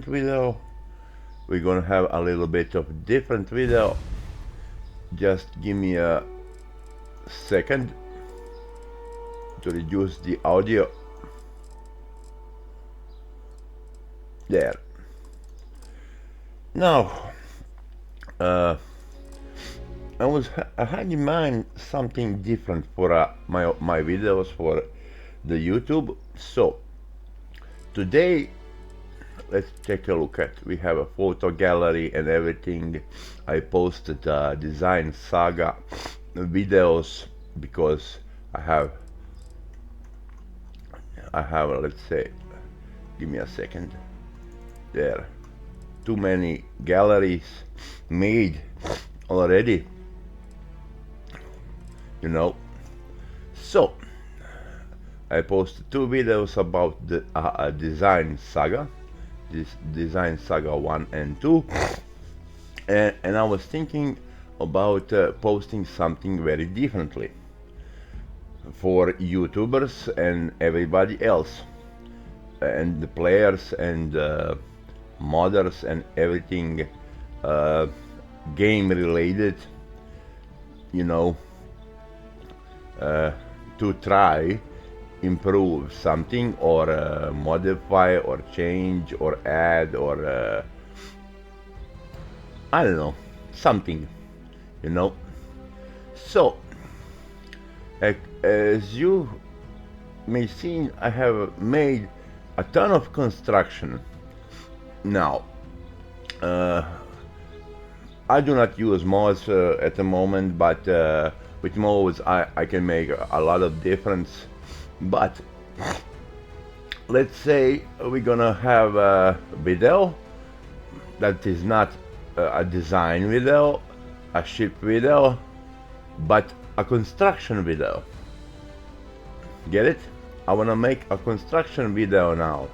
video. We're gonna have a little bit of different video. Just give me a second to reduce the audio. There. Now, I had in mind something different for my videos for the YouTube. So today, let's take a look at. We have a photo gallery and everything. I posted design saga videos because I have let's say, give me a second. There, too many galleries made already. You know. So I posted two videos about the design saga. This design saga 1 and 2, and I was thinking about posting something very differently for YouTubers and everybody else, and the players and modders and everything game related, you know, to try improve something or modify or change or add or I don't know, something, you know. So as you may see, I have made a ton of construction. Now I do not use mods at the moment, but with mods I can make a lot of difference. But let's say we're gonna have a video that is not a design video, a ship video, but a construction video. Get it? I wanna make a construction video now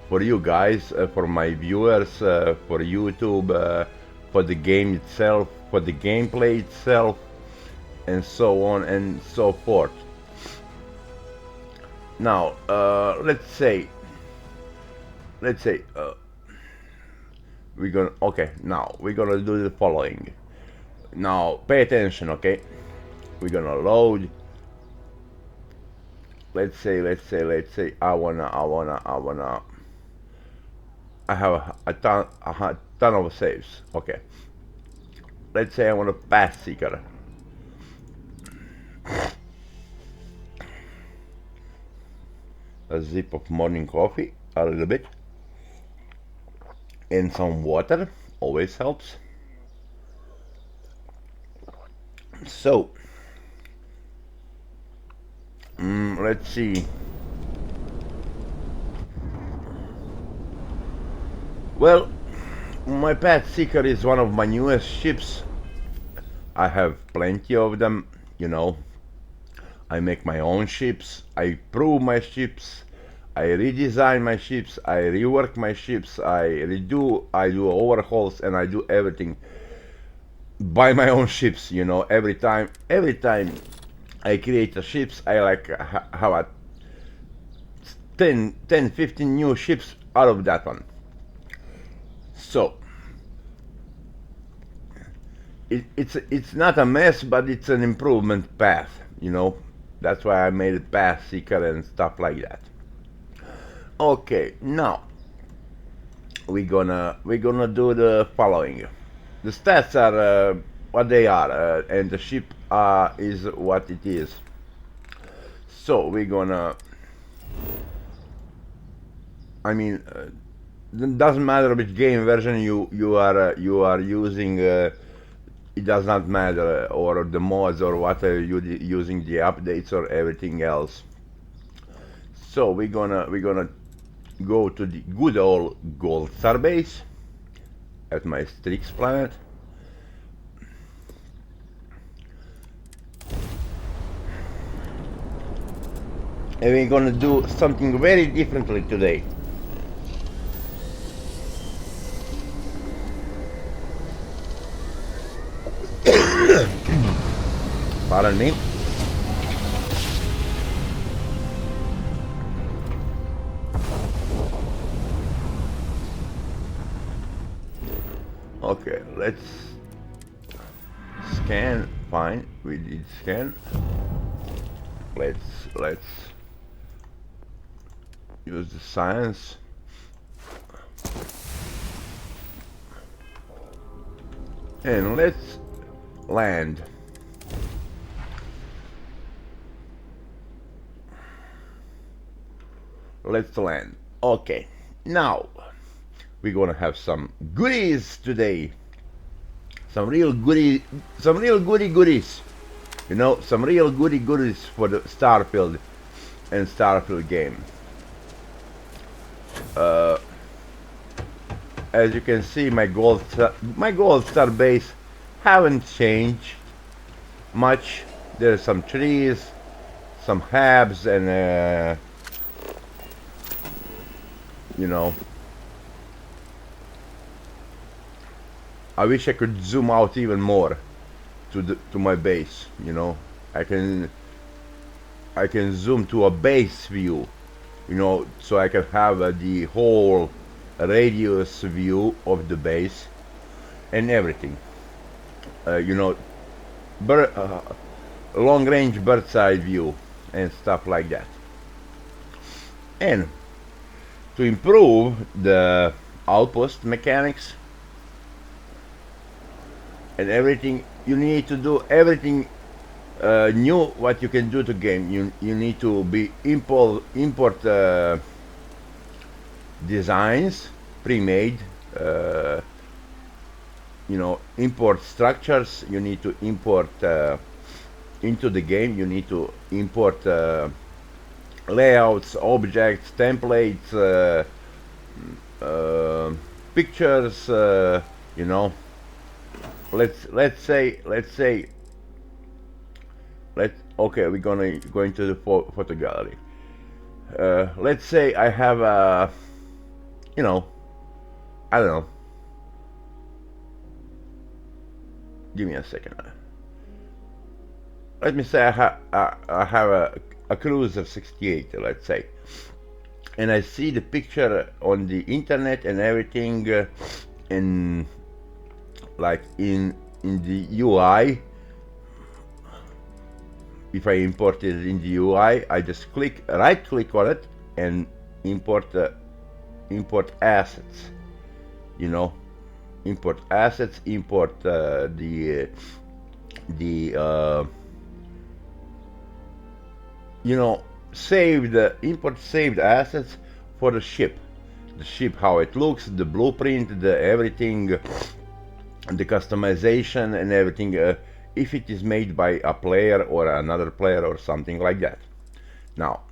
for you guys, for my viewers, for YouTube, for the game itself, for the gameplay itself, and so on and so forth. Now, let's say we're gonna do the following. Now, pay attention, okay? We're gonna load. Let's say I have a ton of saves. Okay. Let's say I want a path seeker. A sip of morning coffee, a little bit, and some water always helps. So let's see. Well, my Path Seeker is one of my newest ships. I have plenty of them, you know. I make my own ships, I improve my ships, I redesign my ships, I rework my ships, I do overhauls, and I do everything by my own ships, you know. Every time I create a ships, I like have a 10-15 new ships out of that one. So it's not a mess, but it's an improvement path, you know. That's why I made it Path Seeker and stuff like that. Okay, now we're gonna do the following. The stats are what they are, and the ship is what it is. So we're gonna. I mean, it doesn't matter which game version you are using. It does not matter, or the mods or whatever you using, the updates or everything else. So we're gonna go to the good old Gold Star base at my Strix planet. And we're gonna do something very differently today. Pardon me. Okay, let's scan. Fine, we did scan. Let's use the science. And let's land. Let's land. Okay, now we're gonna have some goodies today. Some real goodies. You know, some real goodies for the Starfield and Starfield game. As you can see, my gold star base haven't changed much. There's some trees, some habs, and you know, I wish I could zoom out even more to my base. You know, I can zoom to a base view, you know, so I can have the whole radius view of the base and everything. You know, long range bird's eye view and stuff like that. And to improve the outpost mechanics and everything, you need to do everything new what you can do to game. You need to be import designs pre-made, you know, import structures. You need to import into the game. You need to import layouts, objects, templates, pictures. You know, let's say okay, we're gonna go into the photo gallery. Let's say I have a, you know, I don't know. Give me a second. Let me say I have a Cruiser 68, let's say, and I see the picture on the internet and everything, in like in the UI. If I import it in the UI, I just right click on it and import assets. You know, import assets, import you know, import saved assets for the ship, how it looks, the blueprint, the everything, the customization and everything, if it is made by a player or another player or something like that. Now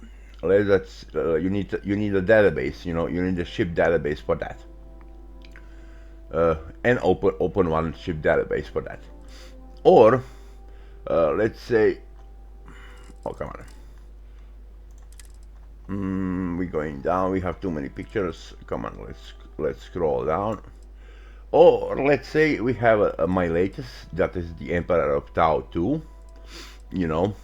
let's you need a database. You know, you need a ship database for that, and open one ship database for that. Or let's say, oh come on, we're going down. We have too many pictures. Come on, let's scroll down. Or let's say we have my latest, that is the Emperor of Tau 2, you know,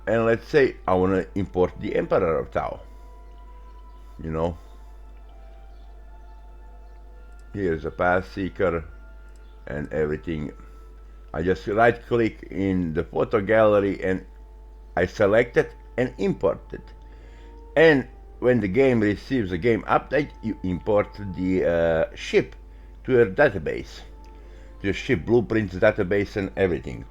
and let's say I want to import the Emperor of Tau, you know. Here's a path seeker and everything. I just right click in the photo gallery and I select it and import it. And when the game receives a game update, you import the ship to your database, to your ship blueprints database and everything.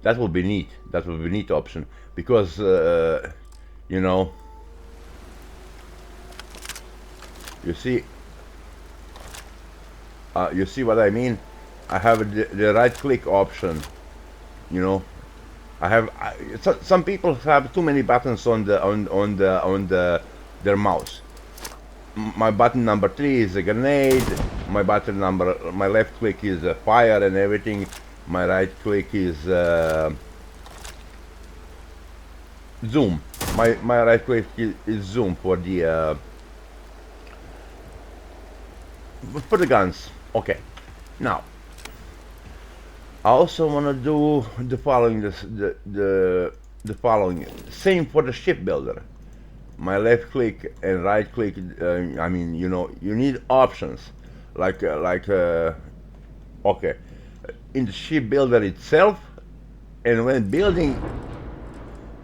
That will be neat. That will be a neat option, because you know, you see what I mean. I have the right click option, you know. Some people have too many buttons on their mouse. My button number 3 is a grenade. My left click is a fire and everything. My right click is zoom. My right click is zoom for the guns. Okay, now I also want to do the following. The following. Same for the ship builder. My left click and right click. I mean, you know, you need options. okay, in the ship builder itself, and when building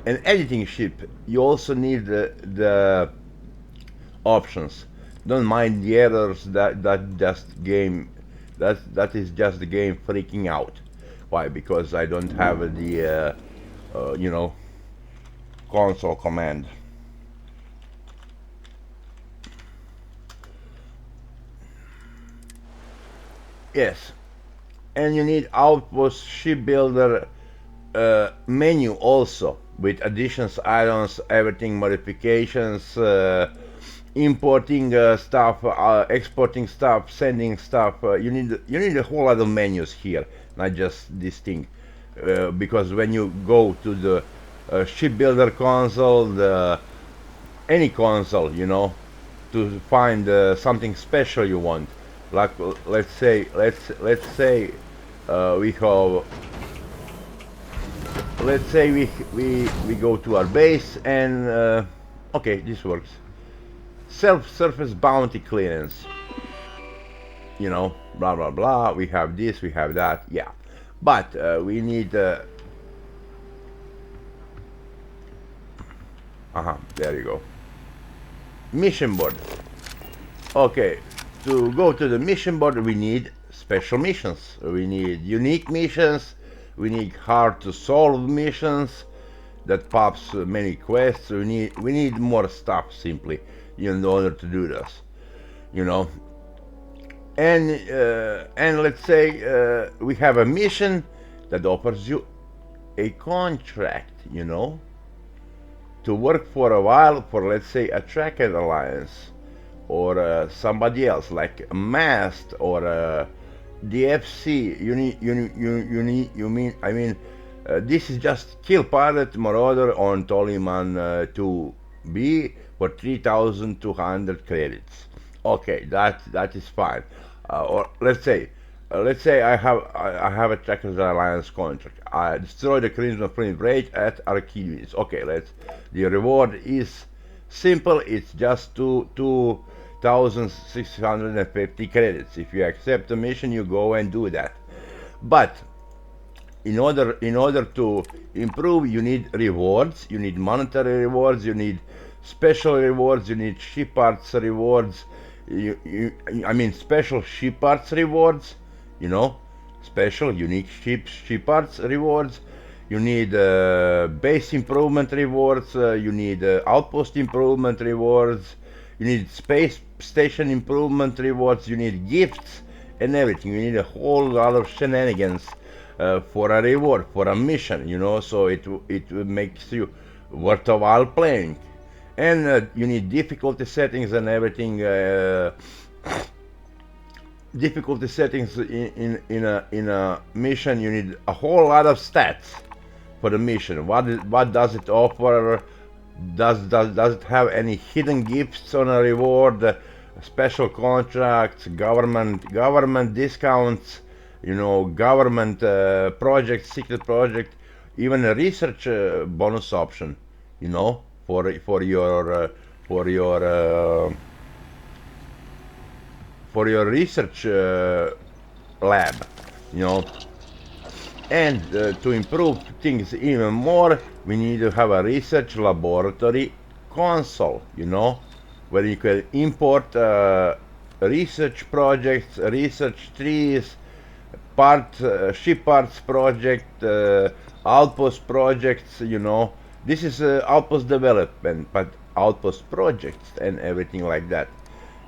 and editing ship, you also need the options. Don't mind the errors. That just game. That is just the game freaking out. Why? Because I don't have the you know, console command. Yes, and you need Outpost ship builder menu also with additions, add-ons, everything, modifications, importing stuff, exporting stuff, sending stuff. You need a whole lot of menus here, not just this thing, because when you go to the ship builder console, any console, you know, to find something special you want. Like let's say we have let's say we go to our base and okay, this works. Surface bounty clearance, you know, blah blah blah. We have this, we have that, yeah, but we need there you go, mission board. Okay, to go to the mission board we need special missions, we need unique missions, we need hard to solve missions that pops many quests. We need more stuff simply in order to do this, you know. And let's say we have a mission that offers you a contract, you know, to work for a while for, let's say, a tracker alliance or somebody else like Mast or DFC. This is just kill pirate marauder on Toliman 2B for 3,200 credits. Okay, that is fine. Or let's say I have a Trackers Alliance contract. I destroy the Crimson Flame Rage at Archimedes. Okay, the reward is simple. It's just 2,650 credits. If you accept the mission, you go and do that. But in order to improve, you need rewards. You need monetary rewards. You need special rewards. You need ship parts rewards. Special ship parts rewards, you know, special unique ship parts rewards. You need base improvement rewards. You need outpost improvement rewards. You need space station improvement rewards. You need gifts and everything. You need a whole lot of shenanigans for a reward, for a mission, you know, so it makes you worthwhile playing. And you need difficulty settings and everything. Difficulty settings in a mission. You need a whole lot of stats for the mission. What does it offer? Does it have any hidden gifts on a reward? Special contracts, government discounts, you know, government project, secret project, even a research bonus option, you know, for your research lab, you know. And to improve things even more, we need to have a research laboratory console, you know, where you can import research projects, research trees, ship parts project, outpost projects, you know. This is outpost development, but outpost projects and everything like that,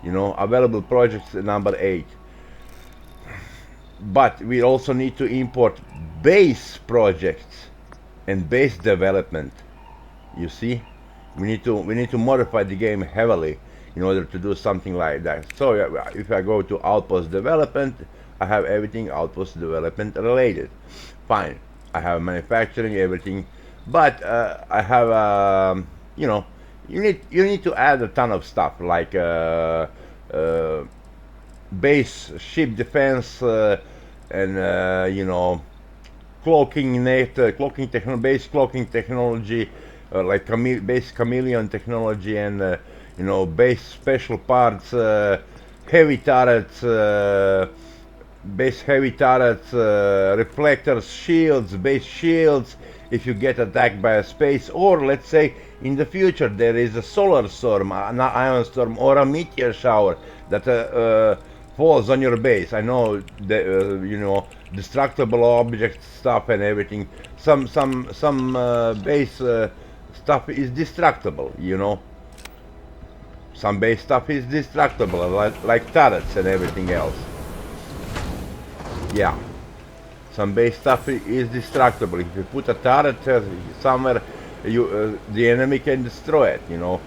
you know. Available projects number 8. But we also need to import base projects and base development. You see, we need to modify the game heavily in order to do something like that. So if I go to outpost development, I have everything outpost development related. Fine, I have manufacturing, everything, but I have you know, you need to add a ton of stuff like base ship defense and you know, base cloaking technology, like base chameleon technology, and you know, base special parts, heavy turrets, base heavy turrets, reflectors, shields, base shields, if you get attacked by a space, or let's say in the future there is a solar storm, an ion storm, or a meteor shower that falls on your base. I know that you know, destructible object stuff and everything. Some base stuff is destructible, you know. Some base stuff is destructible, like turrets and everything else. Yeah. Some base stuff is destructible. If you put a turret somewhere, the enemy can destroy it, you know,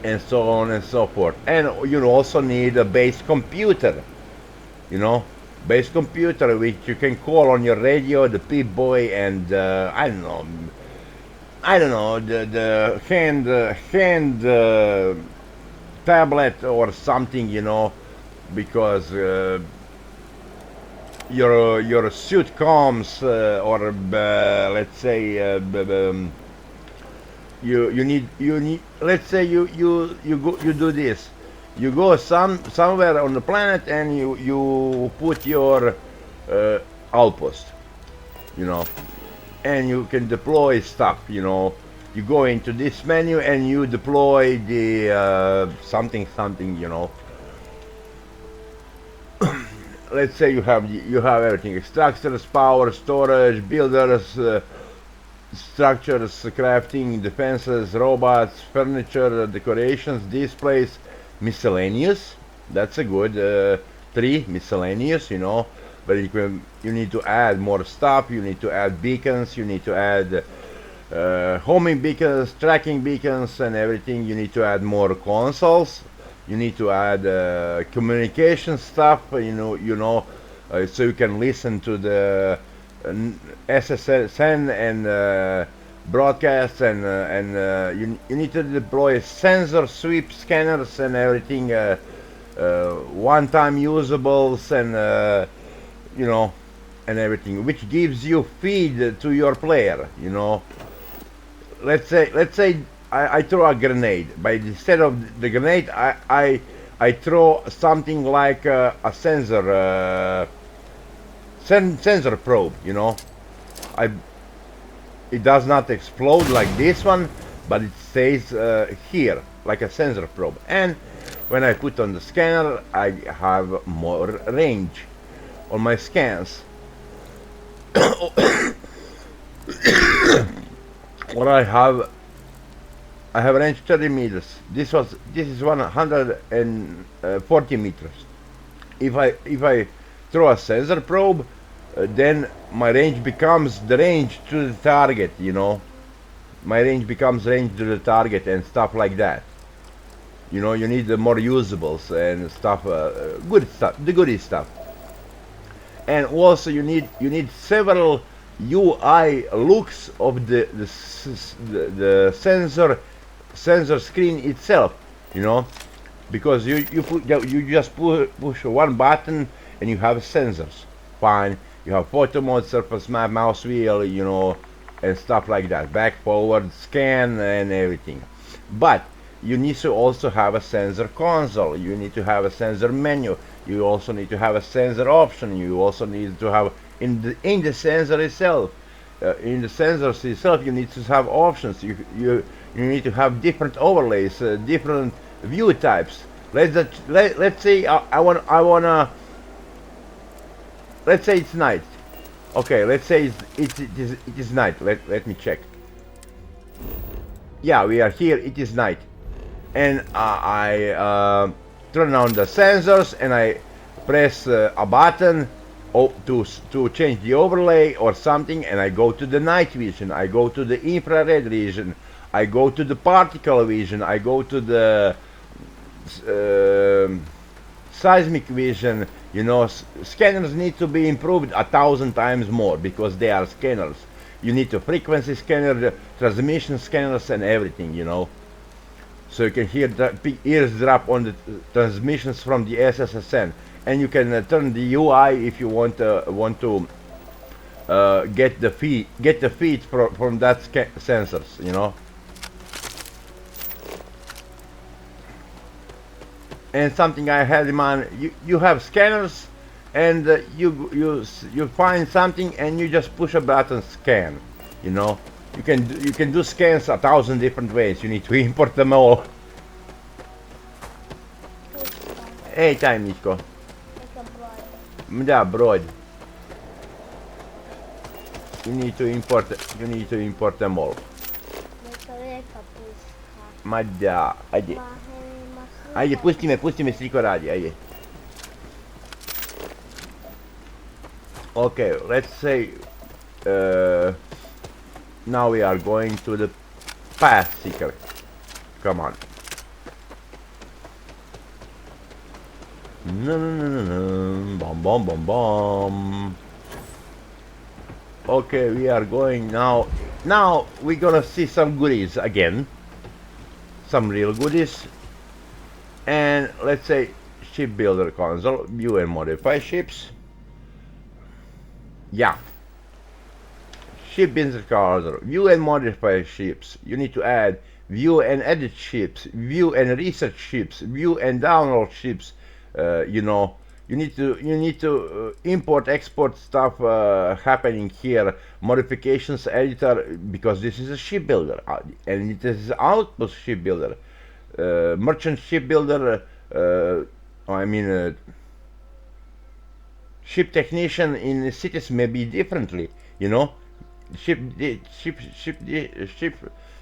and so on and so forth. And you also need a base computer, you know, base computer which you can call on your radio, the Pip-Boy, and I don't know, the hand tablet or something, you know, because your suit comms or let's say you need, let's say you do this, you go somewhere on the planet and you put your outpost, you know, and you can deploy stuff, you know. You go into this menu and you deploy the something, you know. Let's say you have everything: extractors, power, storage, builders, structures, crafting, defenses, robots, furniture, decorations, displays, miscellaneous. That's a good 3 miscellaneous, you know. But you need to add more stuff. You need to add beacons. You need to add homing beacons, tracking beacons, and everything. You need to add more consoles. You need to add communication stuff, you know, so you can listen to the SSN and broadcasts, and you need to deploy sensor sweep scanners and everything, one-time usables, and you know, and everything, which gives you feed to your player, you know. Let's say I throw a grenade, but instead of the grenade, I throw something like a sensor sensor probe, you know. It does not explode like this one, but it stays here like a sensor probe. And when I put on the scanner, I have more range on my scans. What I have range 30 meters. This is 140 meters. If I throw a sensor probe, then my range becomes the range to the target, you know. My range becomes range to the target and stuff like that. You know, you need more usables and stuff, good stuff, the goody stuff. And also you need several UI looks of the sensor screen itself, you know, because you just push one button and you have sensors. Fine, you have photo mode, surface map, mouse wheel, you know, and stuff like that, back, forward, scan, and everything. But you need to also have a sensor console. You need to have a sensor menu. You also need to have a sensor option. You also need to have in the sensor itself. In the sensors itself, you need to have options. You need to have different overlays, different view types. Let's say I wanna. Let's say it's night. Okay, let's say it is night. Let me check. Yeah, we are here. It is night, and I turn on the sensors and I press a button to change the overlay or something, and I go to the night vision, I go to the infrared vision, I go to the particle vision, I go to the seismic vision. You know, scanners need to be improved 1,000 times more because they are scanners. You need to frequency scanner, transmission scanners, and everything, you know. So you can hear the eavesdrop on the transmissions from the SSN, and you can turn the UI if you want to get the feed from that sensors, you know. And something I had in mind, you have scanners, and you find something and you just push a button, scan. You know, you can do scans 1,000 different ways. You need to import them all. Hey, tajničko. Da, broj. You need to import them all. Ma da, ajde. Ajde, pusti me striko radi, ajde. Okay, let's say now we are going to the path seeker. Come on. No. Bom bom bom bom. Okay, we are going now. Now we're gonna see some goodies again. Some real goodies. And let's say shipbuilder console, view and modify ships. Yeah. Shipbuilder console, view and modify ships. You need to add view and edit ships, view and research ships, view and download ships. You know, you need to import export stuff happening here. Modifications editor, because this is a shipbuilder and it is Outpost shipbuilder. Merchant shipbuilder, I mean ship technician in cities may be differently, you know. Ship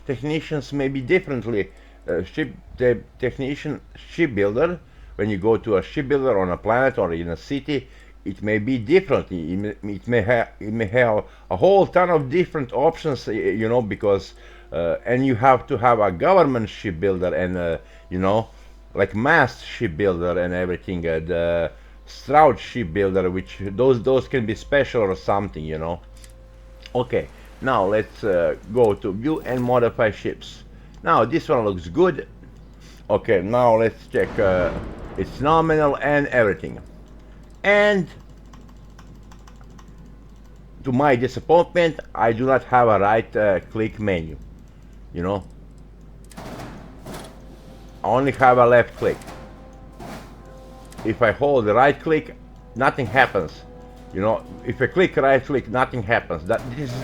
technicians may be differently. Technician shipbuilder, when you go to a shipbuilder on a planet or in a city, it may be differently. It may have a whole ton of different options, you know, because and you have to have a government shipbuilder and you know, like mast shipbuilder and everything. The Stroud shipbuilder, which those can be special or something, you know. Okay, now let's go to view and modify ships. Now this one looks good. Okay, now let's check it's nominal and everything. And to my disappointment, I do not have a right click menu, you know. I only have a left click. If I hold the right click, nothing happens. You know, if I click right click, nothing happens.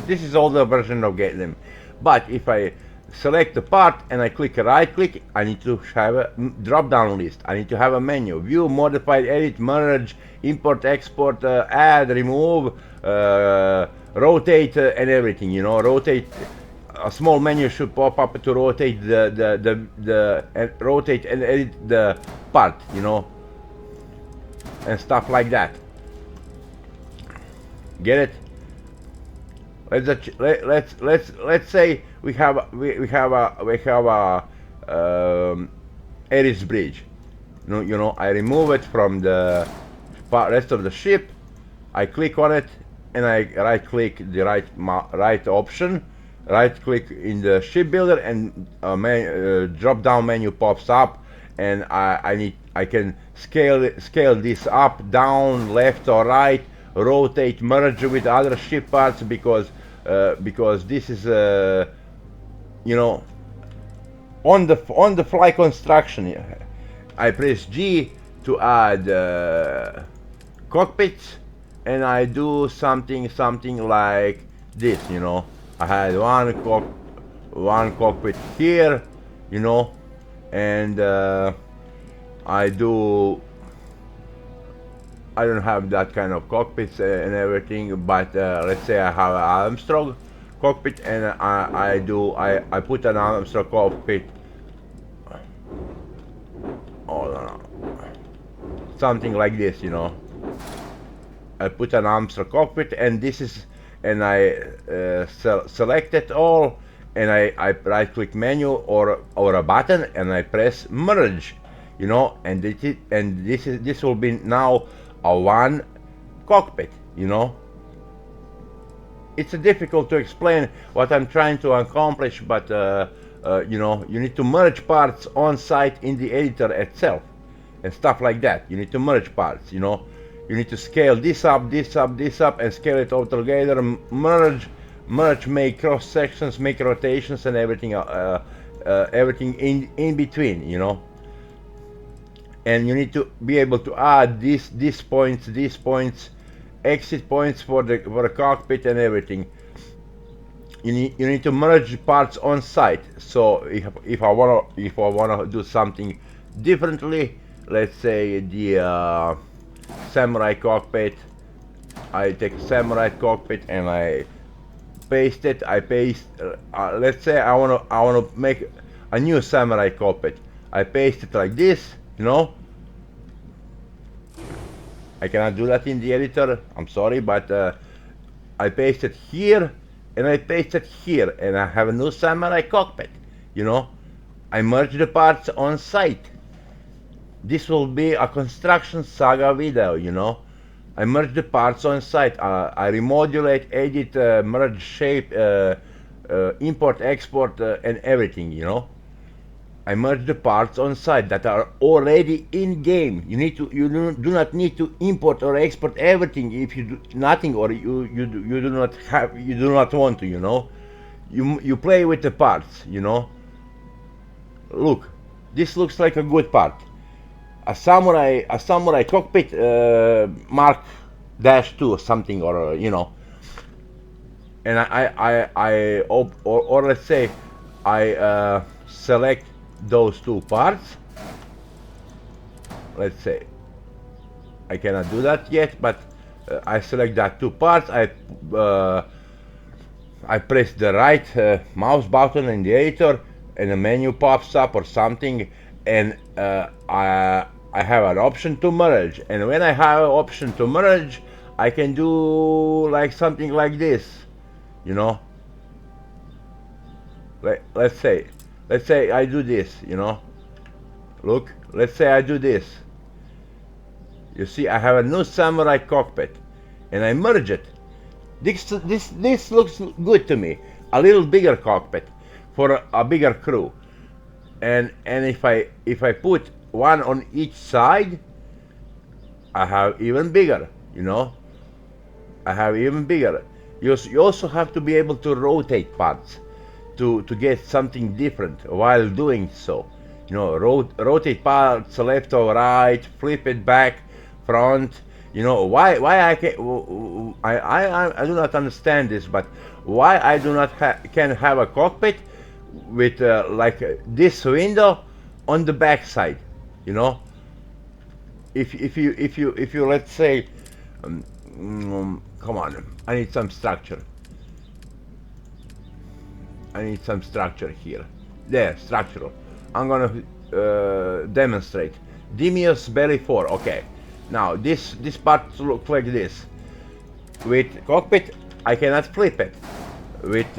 This is older version of Game. But if I select the part and I click right click, I need to have a drop down list. I need to have a menu: view, modify, edit, merge, import, export, add, remove, rotate, and everything. You know, rotate. A small menu should pop up to rotate rotate and edit the part. You know, and stuff like that. Get it? Let's say we have a Ares bridge. You know, I remove it from the rest of the ship. I click on it and I right click the right option. Right click in the shipbuilder and drop down menu pops up, and I can scale this up, down, left or right, rotate, merge with other ship parts, because this is you know, on the fly construction. I press G to add cockpits, and I do something like this. You know, I had one cockpit here, you know, and I don't have that kind of cockpits and everything, but let's say I have an Armstrong cockpit, and I put an Armstrong cockpit. Oh no, something like this, you know. I put an Armstrong cockpit, and this is, and I select it all, and I right click menu or a button, and I press merge, you know, and this will be now a one cockpit, you know. It's difficult to explain what I'm trying to accomplish, but you know, you need to merge parts on site in the editor itself and stuff like that. You need to merge parts, you know. You need to scale this up, and scale it all together. Merge, make cross sections, make rotations, and everything, everything in between, you know. and you need to be able to add these points, exit points for the cockpit and everything. You need to merge parts on site. So if I wanna do something differently, let's say the samurai cockpit, I take samurai cockpit and I paste it. Let's say I wanna make a new samurai cockpit. I paste it like this, you know. I cannot do that in the editor, I'm sorry, but I paste it here and I paste it here, and I have a new samurai cockpit, you know. I merge the parts on site. This will be a construction saga video, you know. I merge the parts on site. I remodulate, edit, merge shape, import, export, and everything, you know. I merge the parts on site that are already in game. You do not need to import or export everything if you do nothing, or you do not want to, you know. You play with the parts, you know. Look, this looks like a good part. A samurai cockpit, Mark -2 or something, or you know. And or let's say I select those two parts. Let's say I cannot do that yet, but I select that two parts. I press the right mouse button in the editor, and a menu pops up or something, and I have an option to merge. And when I have an option to merge, I can do like something like this, you know. Let's say I do this, you know. Look, let's say I do this. You see, I have a new samurai cockpit, and I merge it. This looks good to me. A little bigger cockpit for a bigger crew. And if I put one on each side, I have even bigger, you know. I have even bigger. You also have to be able to rotate parts to get something different while doing so. You know, rotate parts left or right, flip it back, front. You know, why I can I do not understand this, but why I do not can have a cockpit with like this window on the back side, you know. If you let's say come on, I need some structure. I need some structure here. There, structural. I'm gonna demonstrate. Dimios belly 4. Okay. Now this part looks like this. With cockpit, I cannot flip it. With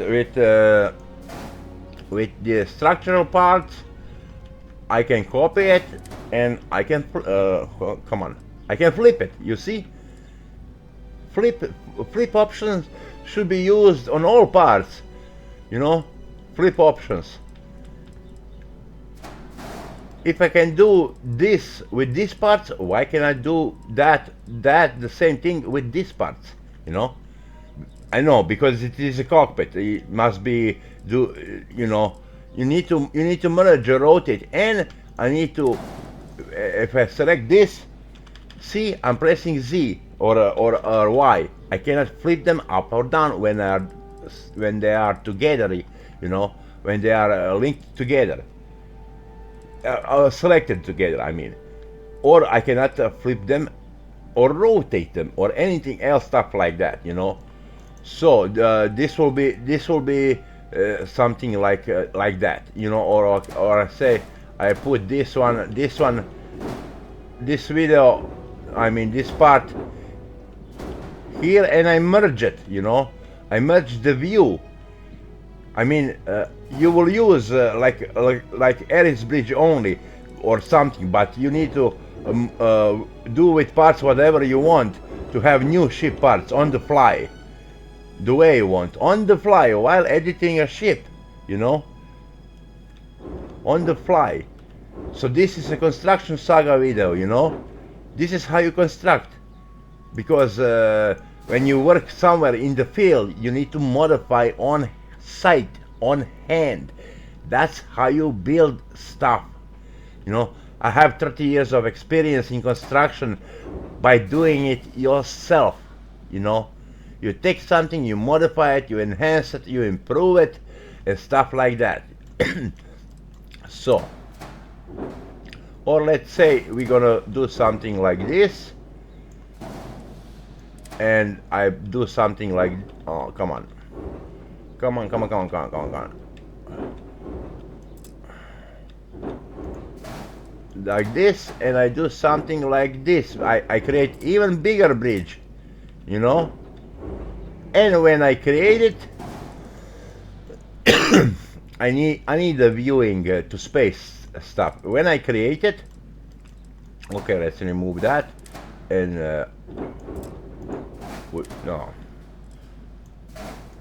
the structural parts, I can copy it, and I can come on. I can flip it. You see? Flip options should be used on all parts. You know, flip options. If I can do this with these parts, why can I do that the same thing with these parts? You know, I know, because it is a cockpit. It must be you know, you need to merge or rotate, and I need to, if I select this, see, I'm pressing Z or Y. I cannot flip them up or down when they are together, you know, when they are linked together, selected together, I mean. Or I cannot flip them or rotate them or anything else, stuff like that, you know. So this will be something like that, you know. Or say I put this video, I mean this part here, and I merge it, you know. I merge the view. I mean, you will use like Ares Bridge only or something, but you need to do with parts whatever you want to have new ship parts on the fly, the way you want, on the fly, while editing a ship, you know, on the fly. So this is a construction saga video, you know. This is how you construct, because when you work somewhere in the field, you need to modify on site, on hand. That's how you build stuff, you know. I have 30 years of experience in construction by doing it yourself, you know. You take something, you modify it, you enhance it, you improve it, and stuff like that. So, or let's say we're gonna do something like this, and I do something like, oh, come on. Come on, come on, come on, come on, come on, come on. Like this, and I do something like this. I create even bigger bridge, you know. And when I create it, I need the viewing to space stuff. When I create it, okay, let's remove that, and no,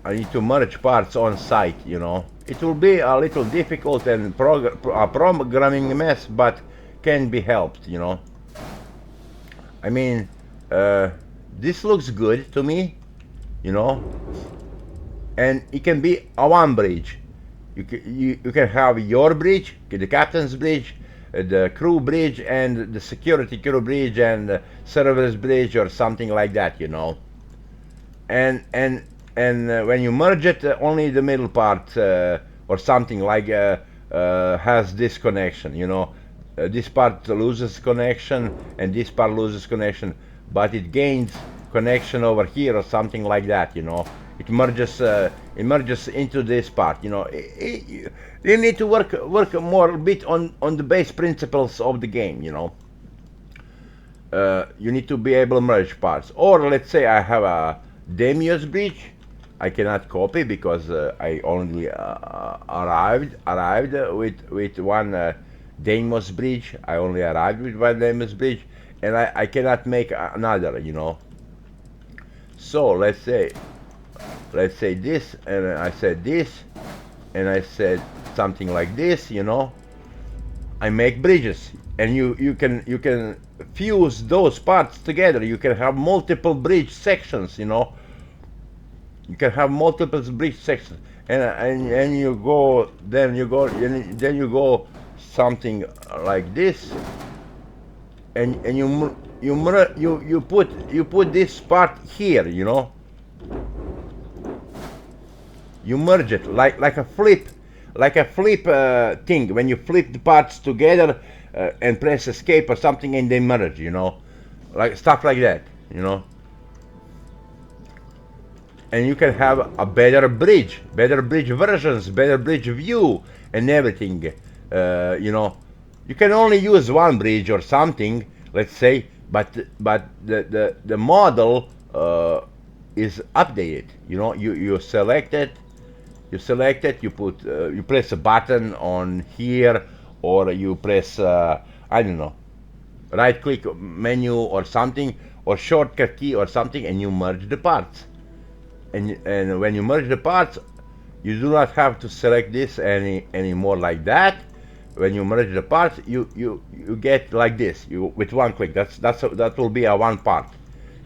I need to merge parts on site, you know. It will be a little difficult and a programming mess, but can be helped, you know. I mean, this looks good to me, you know, and it can be a one bridge. You can have your bridge, the captain's bridge, the crew bridge, and the security crew bridge, and the server's bridge, or something like that, you know. And when you merge it, only the middle part or something like has this connection, you know. This part loses connection and this part loses connection, but it gains connection over here or something like that, you know. It merges into this part, you know. You need to work more a bit on the base principles of the game, you know. You need to be able to merge parts. Or let's say I have a Demios bridge. I cannot copy because I only arrived with one Deimos bridge. I only arrived with one Deimos bridge, and I cannot make another, you know. So let's say this, and I said this, and I said something like this, you know. I make bridges, and you can fuse those parts together. You can have multiple bridge sections, you know. You can have multiple bridge sections, and you go then you go something like this, and you put this part here, you know. You merge it like a flip thing. When you flip the parts together and press escape or something, and they merge, you know, like stuff like that, you know. And you can have a better bridge versions, better bridge view, and everything. You know, you can only use one bridge or something, let's say, but the model is updated. You know, you select it, you press a button on here, or you press I don't know, right click menu or something, or shortcut key or something, and you merge the parts. And when you merge the parts, you do not have to select this anymore like that. When you merge the parts, you get like this, with one click. That will be a one part,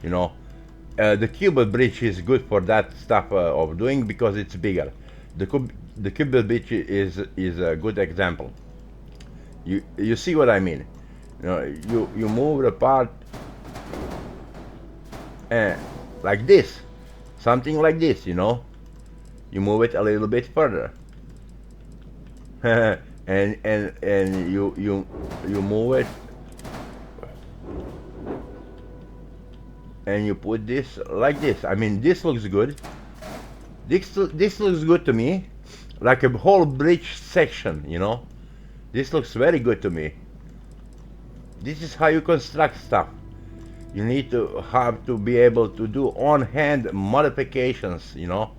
you know. The cube bridge is good for that stuff of doing, because it's bigger. The cube bridge is a good example. You see what I mean? You know, you move the part like this, something like this, you know. You move it a little bit further, and you move it, and you put this like this. I mean, this looks good. This looks good to me, like a whole bridge section, you know. This looks very good to me. This is how you construct stuff. You need to have to be able to do on-hand modifications, you know.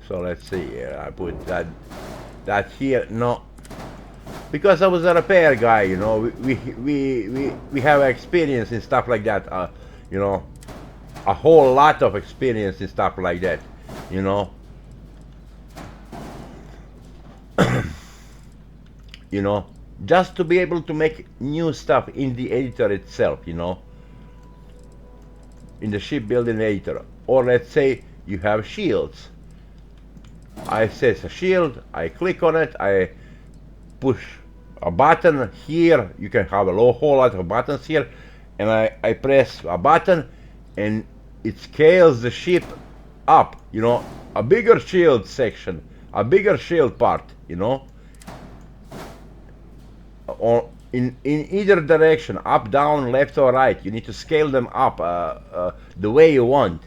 So let's see, I put that here. No, because I was a repair guy, you know. We have experience in stuff like that, you know, a whole lot of experience in stuff like that, you know. You know, just to be able to make new stuff in the editor itself, you know, in the shipbuilding editor. Or let's say you have shields. I says a shield, I click on it, I push a button here. You can have a whole lot of buttons here, and I press a button, and it scales the ship up. You know, a bigger shield section, a bigger shield part. You know, or in either direction, up, down, left, or right. You need to scale them up the way you want.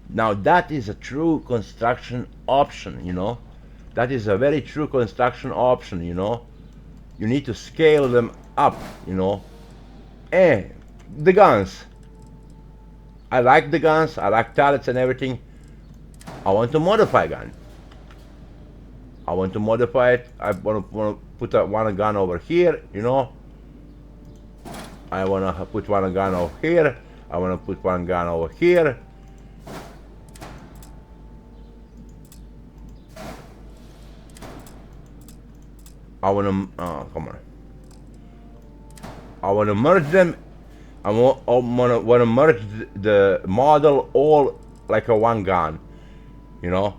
Now that is a true construction option. You know, that is a very true construction option. You know. You need to scale them up, you know. And the guns. I like the guns, I like turrets and everything. I want to modify a gun. I want to modify it. I want to put one gun over here, you know. I want to put one gun over here. I want to put one gun over here. I want to, oh, come on. I want to merge them. I want to merge the model all like a one gun, you know.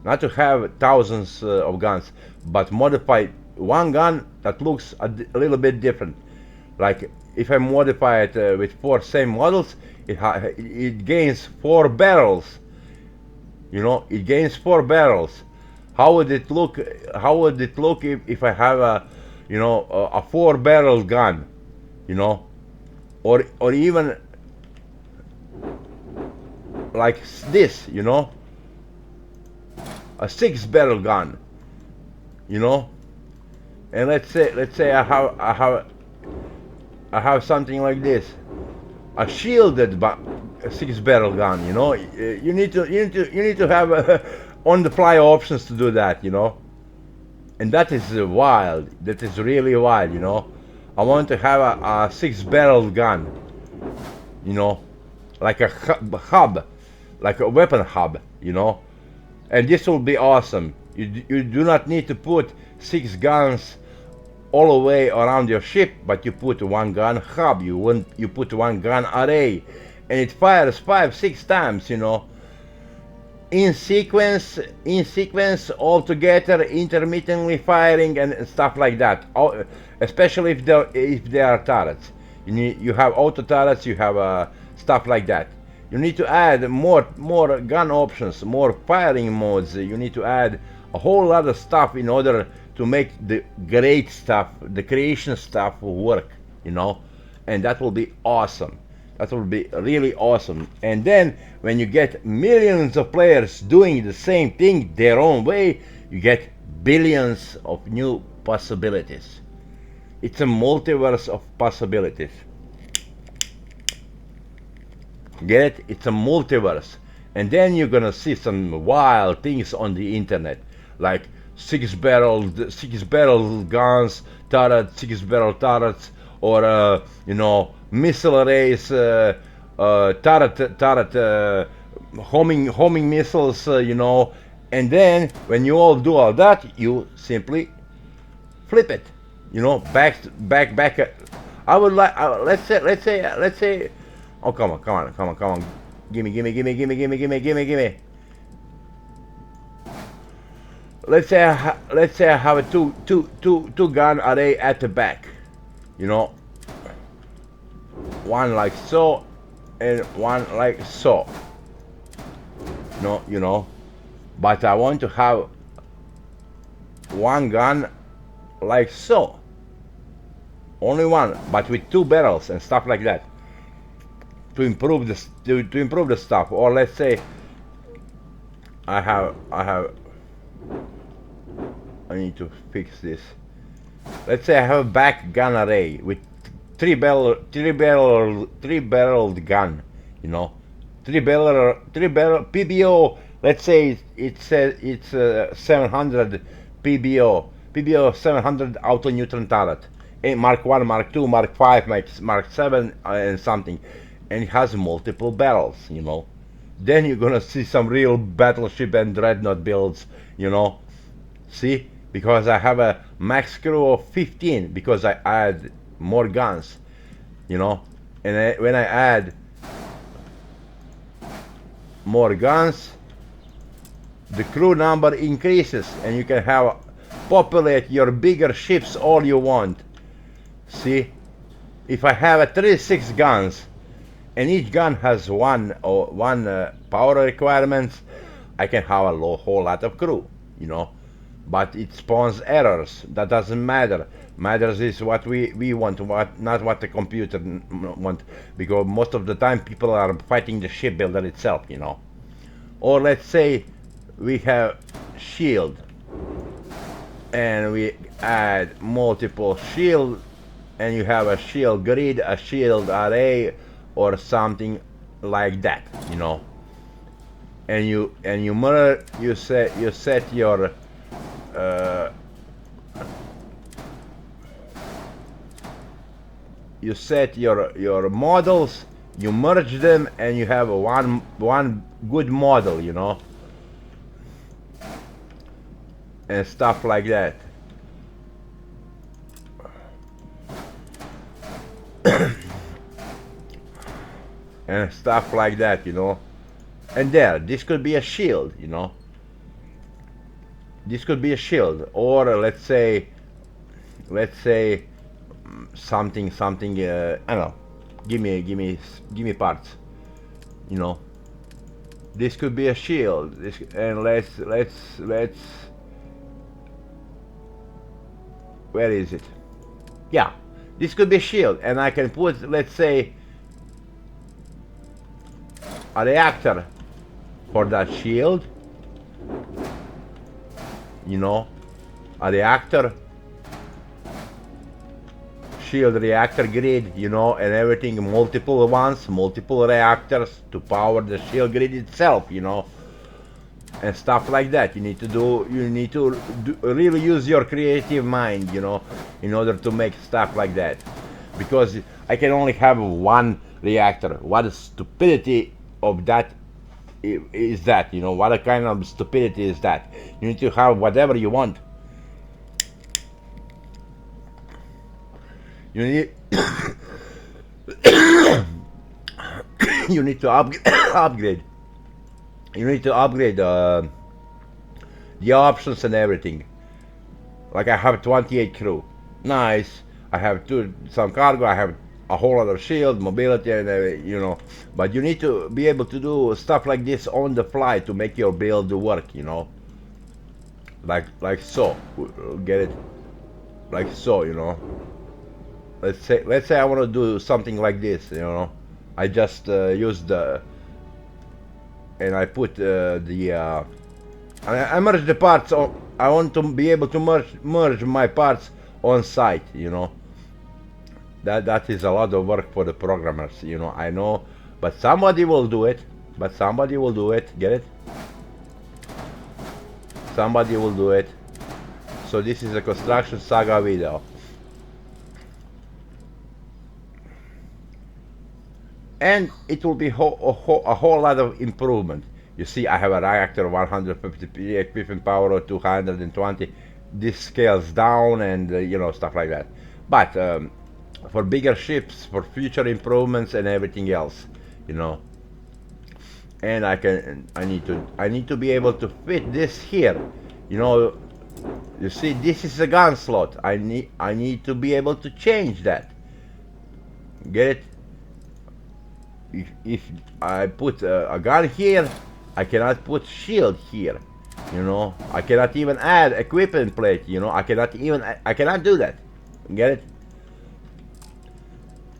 Not to have thousands of guns, but modify one gun that looks a little bit different. Like if I modify it with 4 same models, it gains 4 barrels. You know, it gains 4 barrels. How would it look? How would it look if I have a, you know, a 4-barrel gun, you know, or even like this, you know, a 6-barrel gun, you know, and let's say I have something like this, a shielded 6-barrel gun, you know. You need to have on-the-fly options to do that, you know. And that is wild. That is really wild, you know. I want to have a 6-barrel gun, you know, like a hub, like a weapon hub, you know. And this will be awesome. You do not need to put 6 guns all the way around your ship, but you put one gun hub. You put one gun array, and it fires 5-6 times, you know. In sequence, all together, intermittently firing and stuff like that. Especially if they are turrets. You have auto turrets, you have stuff like that. You need to add more gun options, more firing modes. You need to add a whole lot of stuff in order to make the great stuff, the creation stuff work, you know. And that will be awesome. That will be really awesome. And then when you get millions of players doing the same thing their own way, you get billions of new possibilities. It's a multiverse of possibilities. Get it? It's a multiverse. And then you're gonna see some wild things on the internet, like 6-barrel guns, 6-barrel turrets, or you know, missile arrays, homing missiles, you know. And then when you all do all that, you simply flip it, you know, back. I would like, let's say. Oh, come on. Gimme. Let's say I have a two gun array at the back, you know. One like so, and one like so. No, you know. But I want to have one gun like so. Only one, but with 2 barrels and stuff like that. To improve the stuff. Or let's say I need to fix this. Let's say I have a back gun array with 3-barreled gun, you know, 3-barrel PBO. Let's say it's 700 PBO 700 auto neutron turret, Mark 1, Mark 2, Mark 5, Mark 7, and something. And it has multiple barrels, you know. Then you're gonna see some real battleship and dreadnought builds, you know. See, because I have a max crew of 15 because I add more guns, you know. And when I add more guns, the crew number increases, and you can have populate your bigger ships all you want. See, if I have a 36 guns and each gun has one power requirements, I can have a whole lot of crew, you know. But it spawns errors. That doesn't matter. Matters is what we want, not what the computer want, because most of the time people are fighting the shipbuilder itself, you know. Or let's say we have shield and we add multiple shield, and you have a shield grid, a shield array, or something like that, you know. And you set your you set your models, you merge them, and you have one good model, you know, and stuff like that. And stuff like that, you know. And there, this could be a shield, you know. This could be a shield, or let's say something I don't know. Give me parts, you know. This could be a shield. And let's where is it? Yeah, this could be a shield, and I can put, let's say, a reactor for that shield, you know, a reactor, shield reactor grid, you know, and everything, multiple ones, multiple reactors to power the shield grid itself, you know, and stuff like that. You need to really use your creative mind, you know, in order to make stuff like that, because I can only have one reactor. What stupidity of that is that, you know, what kind of stupidity is that? You need to have whatever you want. You need you need to upgrade. You need to upgrade the options and everything. Like I have 28 crew, nice. I have some cargo. I have a whole lot of shield, mobility, and you know. But you need to be able to do stuff like this on the fly to make your build work, you know. Like so, get it? Like so, you know. Let's say I want to do something like this, you know. I just use the, and I put I merge the parts. I want to be able to merge my parts on site, you know. That is a lot of work for the programmers, you know, I know, but somebody will do it. Get it? Somebody will do it. So this is a Construction Saga video. And it will be a whole lot of improvement. You see, I have a reactor 150 equipment power or 220. This scales down, and you know, stuff like that. But for bigger ships, for future improvements and everything else, you know. And I need to be able to fit this here, you know. You see, this is a gun slot. I need to be able to change that. Get it? If I put a gun here, I cannot put shield here, you know. I cannot even add equipment plate, you know. I cannot do that. Get it?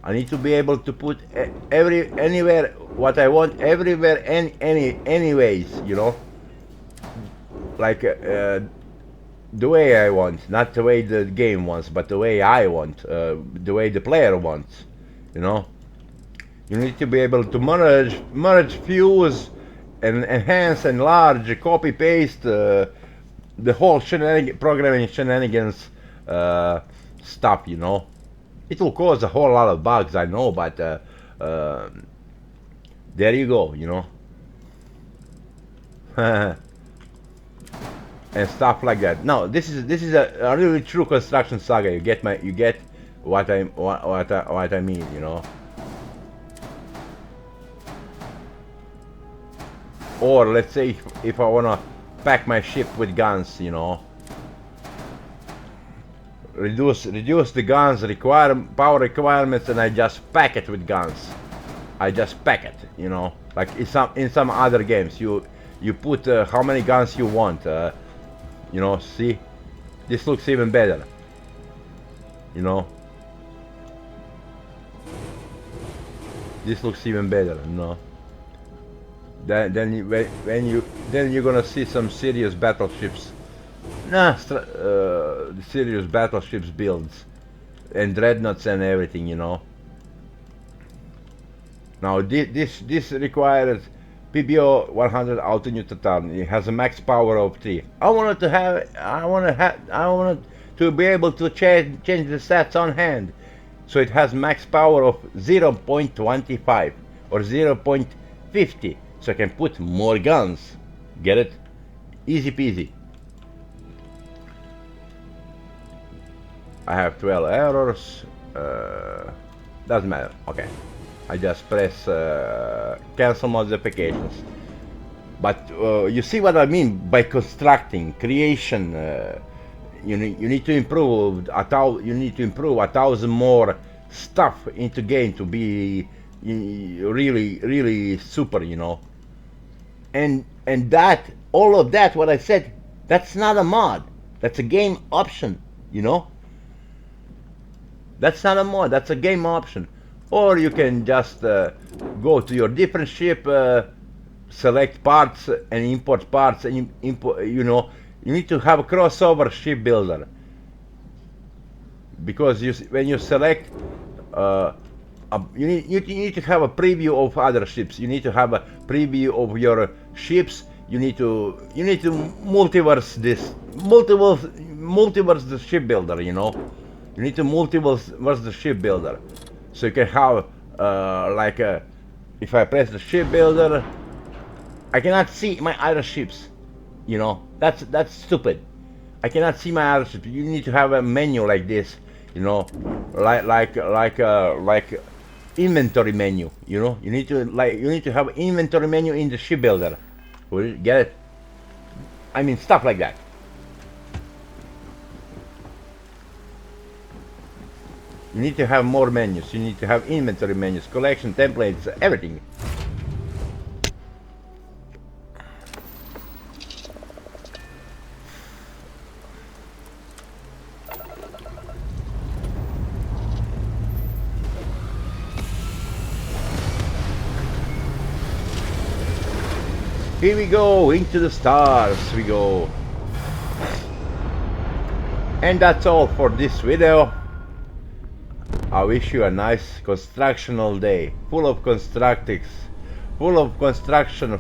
I need to be able to put anywhere what I want, everywhere, anyways, you know. Like the way I want, not the way the game wants, but the way I want, the way the player wants, you know. You need to be able to merge, fuse, and enhance, enlarge, copy, paste, the whole programming shenanigans stuff, you know. It will cause a whole lot of bugs, I know, but there you go, you know. And stuff like that. No, this is a really true Construction Saga. You get what I mean, you know. Or let's say if I wanna pack my ship with guns, you know. reduce the guns power requirements, and I just pack it with guns. I just pack it, you know, like in some other games you put how many guns you want, you know. See, this looks even better, you know. This looks even better, you know. When you're gonna see some serious battleships. Serious battleships builds and dreadnoughts and everything, you know. Now this requires PBO 100 auto Newton turn. It has a max power of 3. I wanted to be able to change the stats on hand, so it has max power of 0.25 or 0.50, so I can put more guns. Get it? Easy peasy. I have 12 errors. Doesn't matter. Okay. I just press cancel modifications. But you see what I mean by constructing, creation. You need to improve you need to improve 1,000 more stuff into game to be really super, you know. And that all of that what I said, that's not a mod. That's a game option, you know. That's not a mod, that's a game option. Or you can just go to your different ship, select parts and import parts, and you know, you need to have a crossover ship builder. Because when you select, you need to have a preview of other ships. You need to have a preview of your ships. You need to multiverse the ship builder, you know. You need to multiverse the ship builder, so you can have if I press the ship builder, I cannot see my other ships, you know. That's stupid. I cannot see my other ships. You need to have a menu like this, you know, like inventory menu, you know. You need to have inventory menu in the ship builder. Get it? I mean, stuff like that. You need to have more menus. You need to have inventory menus, collection, templates, everything. Here we go, into the stars we go. And that's all for this video. I wish you a nice constructional day, full of construction